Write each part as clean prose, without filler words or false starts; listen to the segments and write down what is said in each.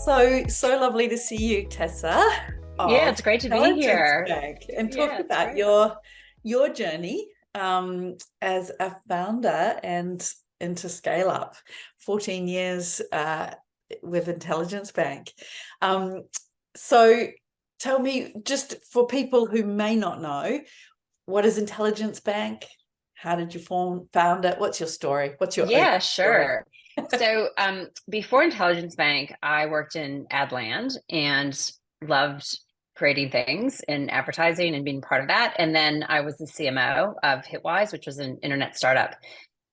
So lovely to see you, Tessa, Yeah, of it's great to be Intelligence here. Bank, and talk Yeah, it's about great. your journey as a founder and into scale up. 14 years with Intelligence Bank. Um, so tell me, just for people who may not know, what is Intelligence Bank? How did you found it? What's your story? What's your own Yeah, story? sure. So, before Intelligence Bank, I worked in ad land and loved creating things in advertising and being part of that. And then I was the CMO of Hitwise, which was an internet startup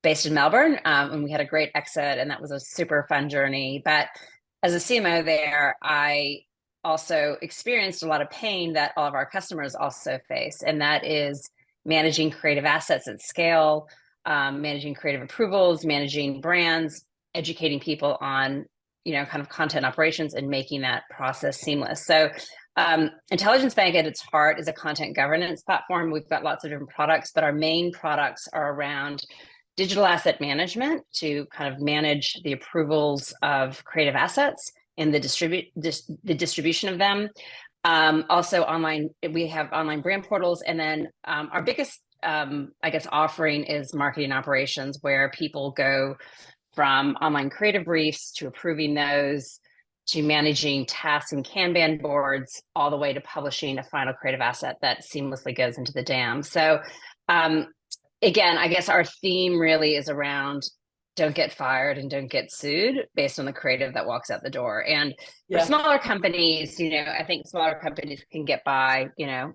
based in Melbourne. And we had a great exit, and that was a super fun journey. But as a CMO there, I also experienced a lot of pain that all of our customers also face, and that is managing creative assets at scale, managing creative approvals, managing brands, educating people on, kind of content operations and making that process seamless. So Intelligence Bank at its heart is a content governance platform. We've got lots of different products, but our main products are around digital asset management to kind of manage the approvals of creative assets and the distribution of them. Also online, we have online brand portals. And then our biggest, I guess, offering is marketing operations, where people go from online creative briefs to approving those to managing tasks and Kanban boards, all the way to publishing a final creative asset that seamlessly goes into the DAM. So um, again, I guess our theme really is around don't get fired and don't get sued based on the creative that walks out the door. And for Yeah. smaller companies, I think smaller companies can get by,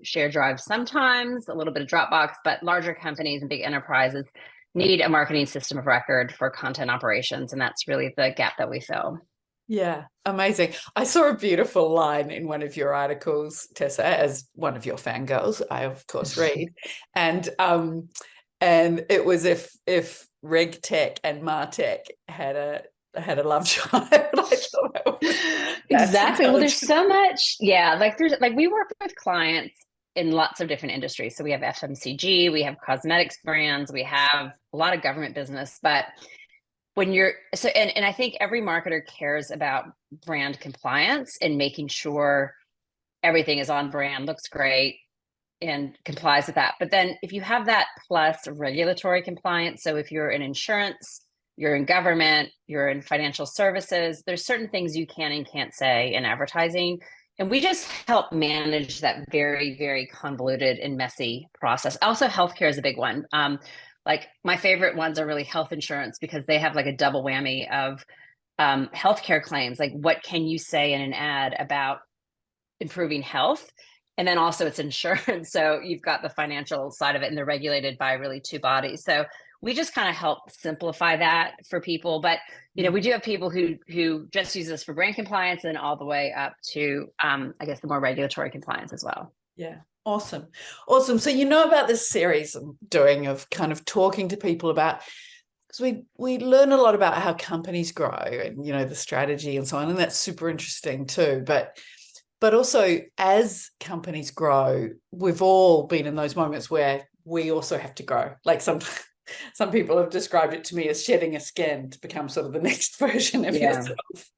share drives sometimes, a little bit of Dropbox, but larger companies and big enterprises need a marketing system of record for content operations. And that's really the gap that we fill. Yeah, amazing. I saw a beautiful line in one of your articles, Tessa, as one of your fangirls, I of course read. And it was if Reg Tech and Martech had a love child. I thought that's Exactly. Well, there's intelligent. so much. Yeah. Like we work with clients in lots of different industries. So we have FMCG, we have cosmetics brands, we have a lot of government business. But and I think every marketer cares about brand compliance and making sure everything is on brand, looks great, and complies with that. But then if you have that plus regulatory compliance, so if you're in insurance, you're in government, you're in financial services, there's certain things you can and can't say in advertising. And we just help manage that very, very convoluted and messy process. Also, healthcare is a big one. Like my favorite ones are really health insurance, because they have like a double whammy of healthcare claims. Like, what can you say in an ad about improving health? And then also it's insurance. So you've got the financial side of it, and they're regulated by really two bodies. So we just kind of help simplify that for people. But we do have people who just use this for brand compliance, and all the way up to I guess the more regulatory compliance as well. Yeah. Awesome. Awesome. So you know about this series I'm doing of kind of talking to people about, because we learn a lot about how companies grow and the strategy and so on, and that's super interesting too. But also, as companies grow, we've all been in those moments where we also have to grow. Like some people have described it to me as shedding a skin to become sort of the next version of Yeah. yourself.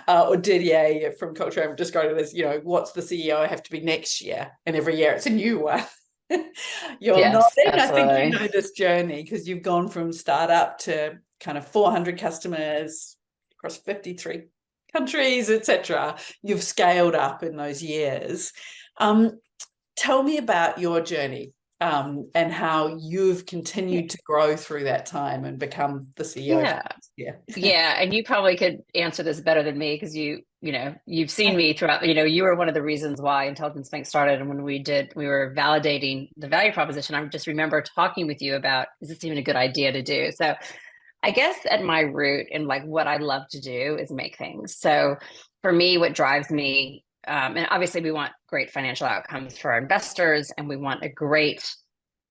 Or Didier from Culture have described it as, what's the CEO I have to be next year? And every year it's a new one. You're Yes, nodding. I think you absolutely. know this journey, because you've gone from startup to kind of 400 customers across 53 countries, etc. You've scaled up in those years. Tell me about your journey, and how you've continued to grow through that time and become the CEO. Yeah. Yeah. Yeah, and you probably could answer this better than me, because you've seen me throughout. You were one of the reasons why Intelligence Bank started, and when we were validating the value proposition, I just remember talking with you about, is this even a good idea to do? So I guess at my root, and like what I love to do, is make things. So for me, what drives me, and obviously we want great financial outcomes for our investors, and we want a great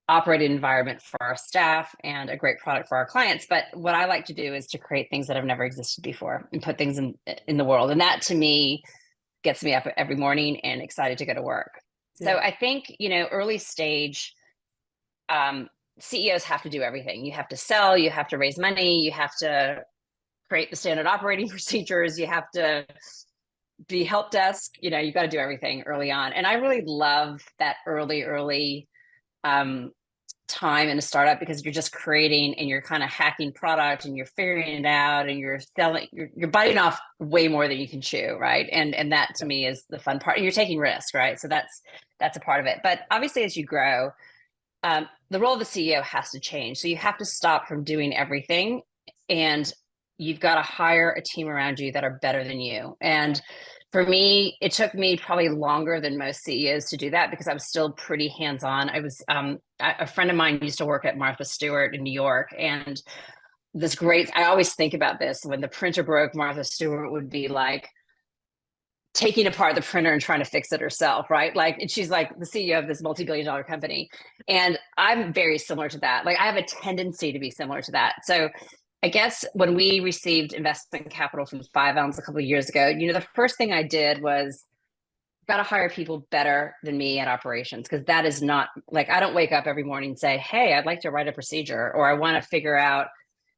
operating environment for our staff and a great product for our clients. But what I like to do is to create things that have never existed before and put things in the world. And that to me gets me up every morning and excited to go to work. So Yeah. I think, early stage, CEOs have to do everything. You have to sell, you have to raise money, you have to create the standard operating procedures, you have to be help desk, you got to do everything early on. And I really love that early um, time in a startup, because you're just creating and you're kind of hacking product and you're figuring it out and you're selling, you're biting off way more than you can chew, right? And that to me is the fun part. And you're taking risks, right? So that's a part of it. But obviously, as you grow, the role of the CEO has to change. So you have to stop from doing everything, and you've got to hire a team around you that are better than you. And for me, it took me probably longer than most CEOs to do that, because I was still pretty hands-on. I was a friend of mine used to work at Martha Stewart in New York, and I always think about this, when the printer broke, Martha Stewart would be like taking apart the printer and trying to fix it herself, right? Like, and she's like the CEO of this multi-billion-dollar company. And I'm very similar to that. Like, I have a tendency to be similar to that. So I guess when we received investment capital from 5ounce a couple of years ago, the first thing I did was got to hire people better than me at operations, because that is not, like, I don't wake up every morning and say, hey, I'd like to write a procedure, or I want to figure out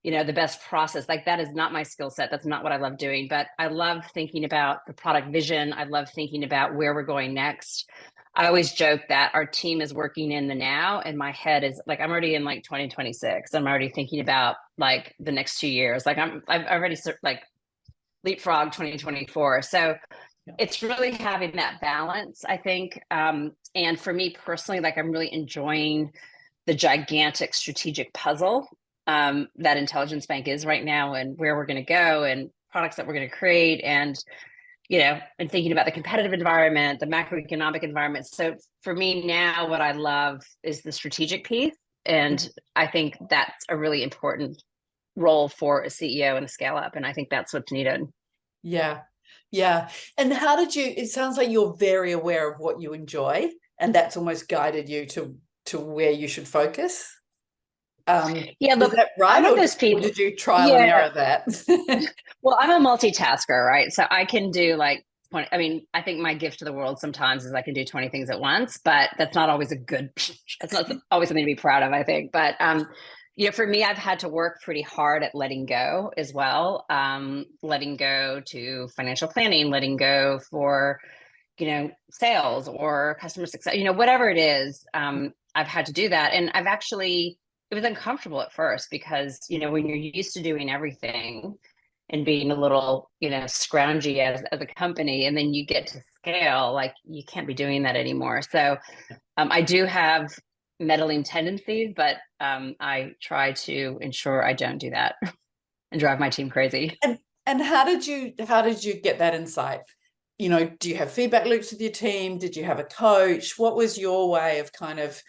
the best process. Like, that is not my skill set. That's not what I love doing. But I love thinking about the product vision. I love thinking about where we're going next. I always joke that our team is working in the now, and my head is like, I'm already in like 2026. I'm already thinking about like the next 2 years. Like, I've already like leapfrog 2024. So it's really having that balance, I think. And for me personally, like, I'm really enjoying the gigantic strategic puzzle that Intelligence Bank is right now, and where we're going to go, and products that we're going to create, and and thinking about the competitive environment, the macroeconomic environment. So for me now, what I love is the strategic piece, and I think that's a really important role for a CEO and a scale up, and I think that's what's needed. Yeah. And it sounds like you're very aware of what you enjoy, and that's almost guided you to where you should focus. Yeah, look, is that right? I'm one of Or those people. did you trial and error that? Well, I'm a multitasker, right? So I can do like 20. I mean, I think my gift to the world sometimes is I can do 20 things at once, but that's not always that's not always something to be proud of, I think. But for me, I've had to work pretty hard at letting go as well. Letting go to financial planning, letting go for, sales or customer success, whatever it is. I've had to do that. And it was uncomfortable at first, because, when you're used to doing everything and being a little, scroungy as a company, and then you get to scale, like, you can't be doing that anymore. So I do have meddling tendencies, but I try to ensure I don't do that and drive my team crazy. And how did you get that insight? Do you have feedback loops with your team? Did you have a coach? What was your way of kind of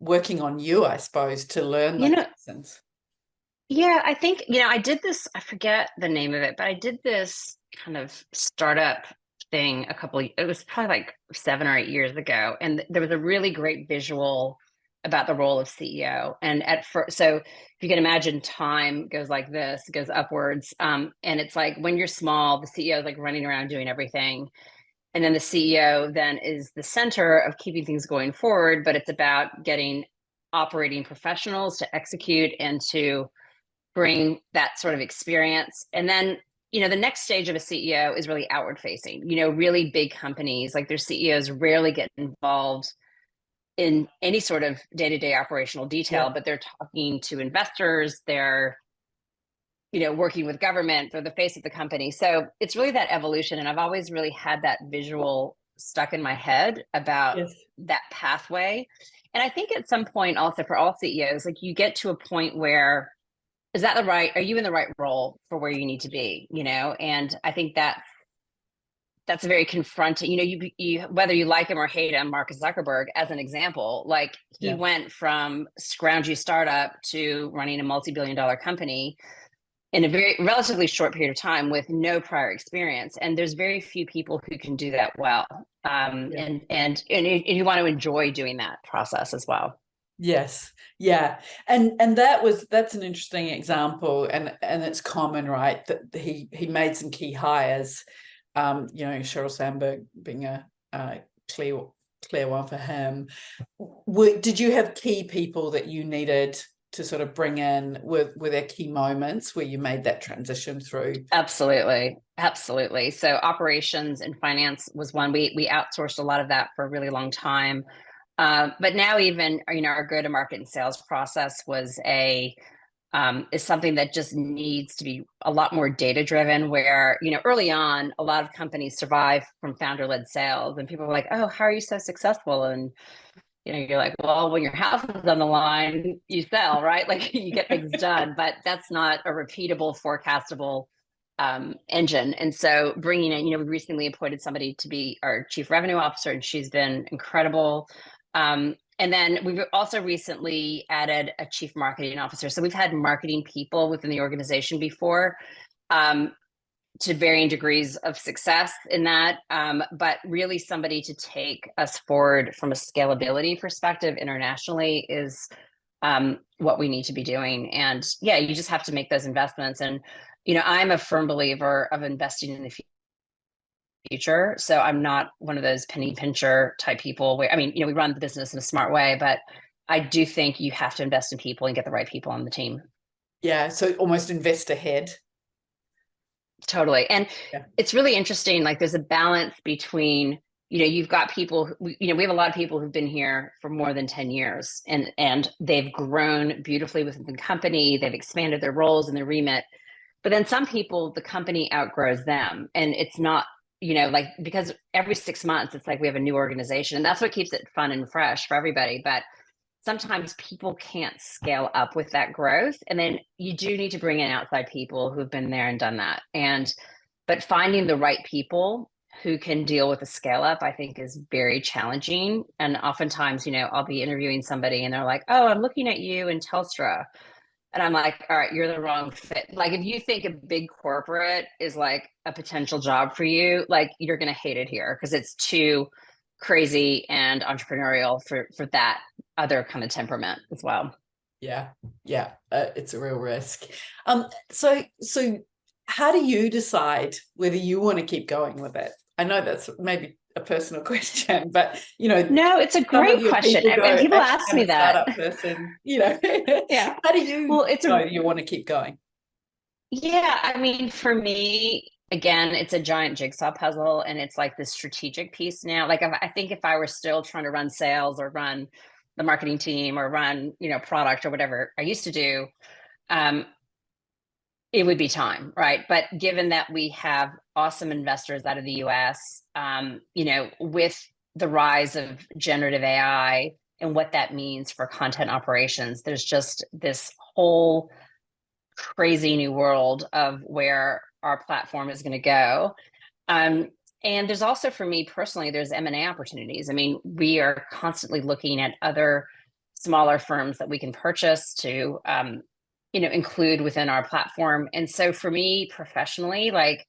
working on you, I suppose, to learn those lessons? Yeah, I think, I did this, I forget the name of it, but I did this kind of startup thing it was probably like 7 or 8 years ago. And there was a really great visual about the role of CEO. And at first, so if you can imagine, time goes like this, it goes upwards. And it's like, when you're small, the CEO is like running around doing everything. And then the CEO then is the center of keeping things going forward, but it's about getting operating professionals to execute and to bring that sort of experience. And then, the next stage of a CEO is really outward facing. Really big companies, like, their CEOs rarely get involved in any sort of day-to-day operational detail, but they're talking to investors, they're, working with government, they're the face of the company. So it's really that evolution. And I've always really had that visual stuck in my head about that pathway. And I think at some point also, for all CEOs, like, you get to a point where, are you in the right role for where you need to be? And I think that's very confronting. You whether you like him or hate him, Mark Zuckerberg, as an example, like, he went from scroungy startup to running a multi-billion-dollar company in a very relatively short period of time with no prior experience. And there's very few people who can do that well. And you want to enjoy doing that process as well. Yes. Yeah. And that's an interesting example, and it's common, right? That he made some key hires, Sheryl Sandberg being a clear one for him. Did you have key people that you needed to sort of bring in? Were there key moments where you made that transition through? Absolutely. Absolutely. So operations and finance was one. We outsourced a lot of that for a really long time. But now even, our go-to-market and sales process is something that just needs to be a lot more data-driven, where, early on, a lot of companies survive from founder-led sales, and people are like, oh, how are you so successful? And, you're like, well, when your house is on the line, you sell, right? Like, you get things done, but that's not a repeatable, forecastable engine. And so bringing in, we recently appointed somebody to be our chief revenue officer, and she's been incredible. And then we've also recently added a chief marketing officer. So we've had marketing people within the organization before, to varying degrees of success in that, but really somebody to take us forward from a scalability perspective internationally is what we need to be doing. And yeah, you just have to make those investments. And, I'm a firm believer of investing in the future. So I'm not one of those penny pincher type people where, we run the business in a smart way, but I do think you have to invest in people and get the right people on the team. Yeah. So almost invest ahead. Totally. And it's really interesting. Like, there's a balance between, you've got people, we have a lot of people who've been here for more than 10 years, and they've grown beautifully within the company. They've expanded their roles and their remit. But then some people, the company outgrows them, and it's not, like, because every 6 months, it's like we have a new organization, and that's what keeps it fun and fresh for everybody. But sometimes people can't scale up with that growth. And then you do need to bring in outside people who've been there and done that. But finding the right people who can deal with the scale up, I think, is very challenging. And oftentimes, I'll be interviewing somebody and they're like, oh, I'm looking at you in Telstra. And I'm like, all right, you're the wrong fit. Like, if you think a big corporate is like a potential job for you, like, you're going to hate it here, because it's too crazy and entrepreneurial for that other kind of temperament as well. Yeah. It's a real risk. So how do you decide whether you want to keep going with it? I know that's maybe a personal question, but no, it's a great question. And people ask me that. Startup person, yeah. How do you know you want to keep going? Yeah, for me, again, it's a giant jigsaw puzzle, and it's like the strategic piece now. Like, I think if I were still trying to run sales or run the marketing team or run, product or whatever I used to do, it would be time, right? But given that we have awesome investors out of the US, with the rise of generative AI and what that means for content operations, there's just this whole crazy new world of where our platform is going to go. And there's also, for me personally, there's M&A opportunities. We are constantly looking at other smaller firms that we can purchase to, include within our platform. And so for me professionally, like,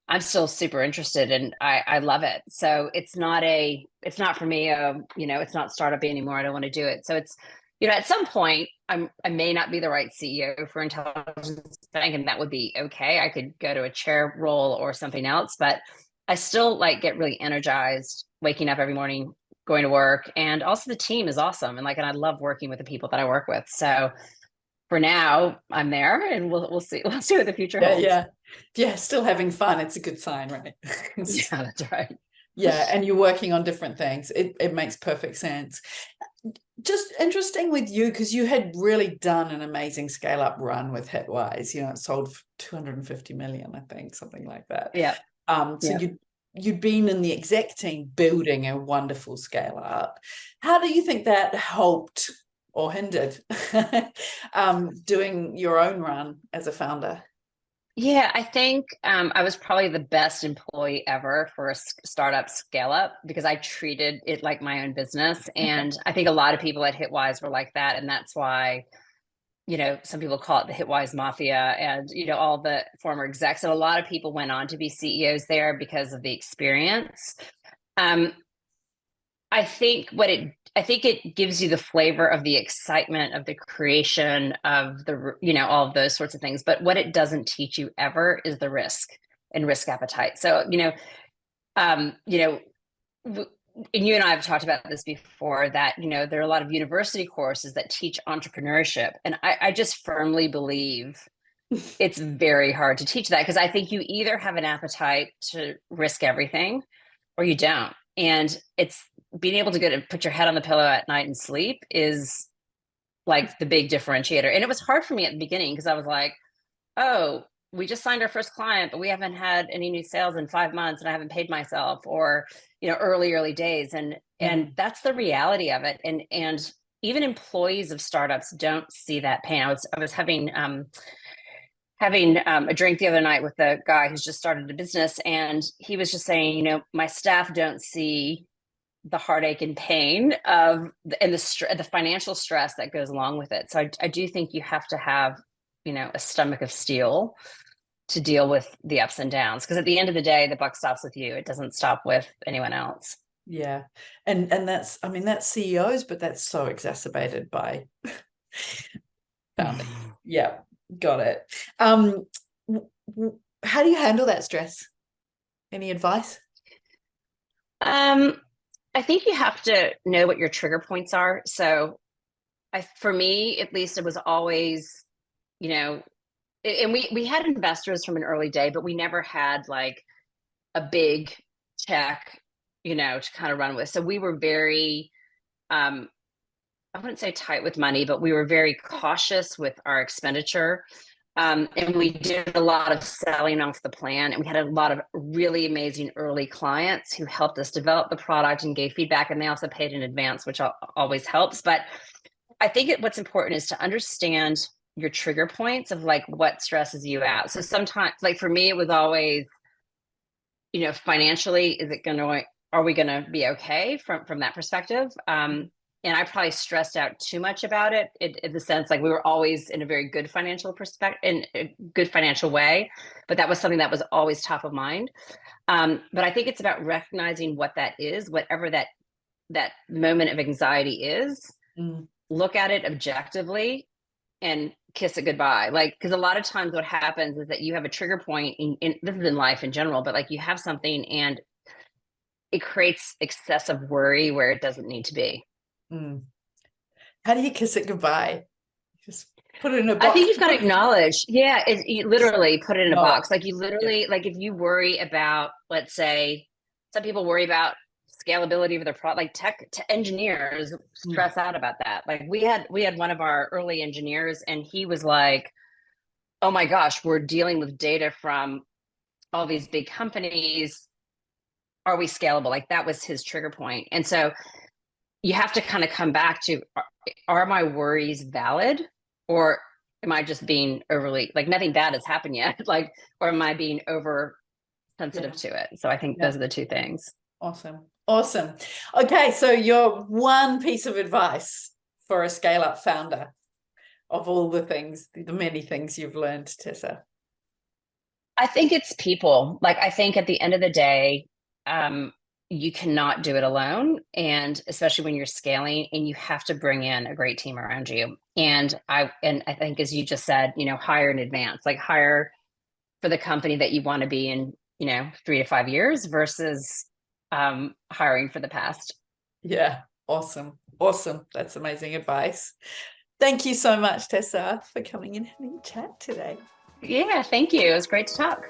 I'm still super interested, and I love it. So it's not for me, it's not startup anymore. I don't want to do it. So it's, at some point I may not be the right CEO for Intelligence Bank, and that would be okay. I could go to a chair role or something else, but I still get really energized waking up every morning, going to work. And also the team is awesome. And I love working with the people that I work with. So for now, I'm there, and we'll see. We'll see what the future holds. Yeah. Still having fun. It's a good sign, right? Yeah, that's right. Yeah, and you're working on different things. It makes perfect sense. Just interesting with you, because you had really done an amazing scale up run with Hitwise. It sold for 250 million, I think, something like that. Yeah. So you'd been in the exec team building a wonderful scale up. How do you think that helped or hindered doing your own run as a founder? Yeah, I think I was probably the best employee ever for a startup scale up, because I treated it like my own business. And I think a lot of people at Hitwise were like that. And that's why, some people call it the Hitwise Mafia, and, all the former execs. And a lot of people went on to be CEOs there because of the experience. I think it gives you the flavor of the excitement of the creation of the, all of those sorts of things. But what it doesn't teach you ever is the risk and risk appetite. So, and you and I have talked about this before, that, there are a lot of university courses that teach entrepreneurship. And I just firmly believe it's very hard to teach that, because I think you either have an appetite to risk everything or you don't. And it's being able to go to put your head on the pillow at night and sleep is like the big differentiator. And it was hard for me at the beginning, because I was like, oh, we just signed our first client, but we haven't had any new sales in 5 months and I haven't paid myself, or, early days. And that's the reality of it. And even employees of startups don't see that pain. I was having a drink the other night with a guy who's just started a business, and he was just saying, my staff don't see the heartache and pain and the financial stress that goes along with it. So I do think you have to have, a stomach of steel to deal with the ups and downs, because at the end of the day, the buck stops with you. It doesn't stop with anyone else. Yeah. And that's CEOs, but that's so exacerbated by founders. Yeah, got it. How do you handle that stress? Any advice? I think you have to know what your trigger points are. So for me, at least, it was always, and we had investors from an early day, but we never had like a big check, to kind of run with. So we were very, I wouldn't say tight with money, but we were very cautious with our expenditure. And we did a lot of selling off the plan, and we had a lot of really amazing early clients who helped us develop the product and gave feedback. And they also paid in advance, which always helps. But I think what's important is to understand your trigger points of like what stresses you out. So sometimes, like for me, it was always, financially, are we going to be okay from that perspective? And I probably stressed out too much about it, in the sense, like we were always in a very good financial perspective, in a good financial way, but that was something that was always top of mind. But I think it's about recognizing what that is, whatever that moment of anxiety is. Look at it objectively and kiss it goodbye. Like, because a lot of times what happens is that you have a trigger point in this is in life in general, but like you have something and it creates excessive worry where it doesn't need to be. How do you kiss it goodbye? Just put it in a box. I think you've got to acknowledge. Yeah, you literally put it in a box. Like you literally, like if you worry about, let's say, some people worry about scalability of their product, like tech engineers stress out about that. Like we had one of our early engineers, and he was like, oh my gosh, we're dealing with data from all these big companies. Are we scalable? Like that was his trigger point. And so you have to kind of come back to, are my worries valid, or am I just being overly, like nothing bad has happened yet, like, or am I being over sensitive to it? So I think those are the two things. Awesome. Okay, so your one piece of advice for a scale-up founder of all the things, the many things you've learned, Tessa? I think it's people. Like I think at the end of the day, you cannot do it alone, and especially when you're scaling, and you have to bring in a great team around you. And I think, as you just said, hire in advance, like hire for the company that you want to be in, 3 to 5 years versus hiring for the past. Yeah, awesome. That's amazing advice. Thank you so much, Tessa, for coming in and having a chat today. Yeah, thank you. It was great to talk.